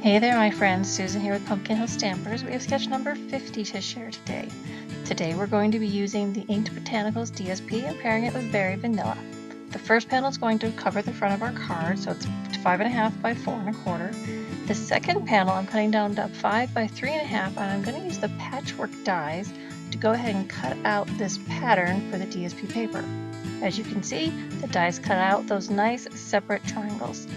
Hey there, my friends. Susan here with Pumpkin Hill Stampers. We have sketch number 50 to share today. Today we're going to be using the inked Botanicals DSP and pairing it with Berry Vanilla. The first panel is going to cover the front of our card, so it's 5.5 by 4.25. The second panel I'm cutting down to 5 by 3.5, and I'm going to use the patchwork dies to go ahead and cut out this pattern for the DSP paper. As you can see, the dies cut out those nice separate triangles.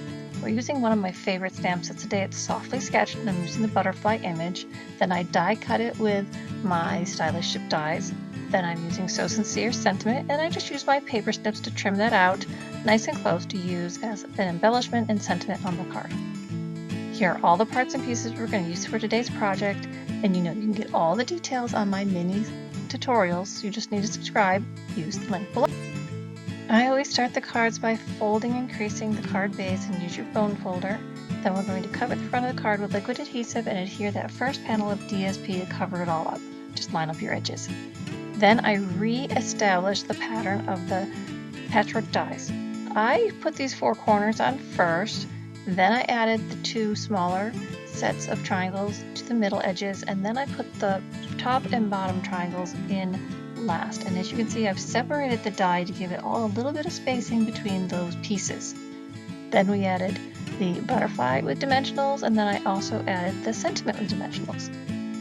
We're using one of my favorite stamp sets today. It's softly sketched and I'm using the butterfly image. Then I die cut it with my stylish ship dies. Then I'm using So Sincere Sentiment, and I just use my paper snips to trim that out nice and close to use as an embellishment and sentiment on the card. Here are all the parts and pieces we're going to use for today's project, and you can get all the details on my mini tutorials. You just need to subscribe. Use the link below. I always start the cards by folding and creasing the card base and use your bone folder. Then we're going to cover the front of the card with liquid adhesive and adhere that first panel of DSP to cover it all up. Just line up your edges. Then I re-establish the pattern of the patchwork dies. I put these 4 corners on first, then I added the 2 smaller sets of triangles to the middle edges, and then I put the top and bottom triangles in last. And as you can see, I've separated the die to give it all a little bit of spacing between those pieces. Then we added the butterfly with dimensionals, and then I also added the sentiment with dimensionals.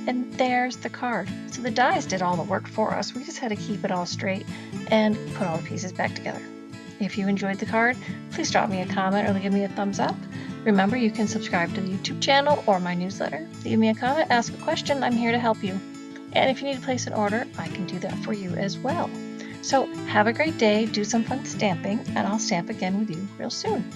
And there's the card. So the dies did all the work for us. We just had to keep it all straight and put all the pieces back together. If you enjoyed the card, please drop me a comment or give me a thumbs up. Remember, you can subscribe to the YouTube channel or my newsletter. Leave me a comment, ask a question, I'm here to help you. And if you need to place an order, I can do that for you as well. So have a great day, do some fun stamping, and I'll stamp again with you real soon.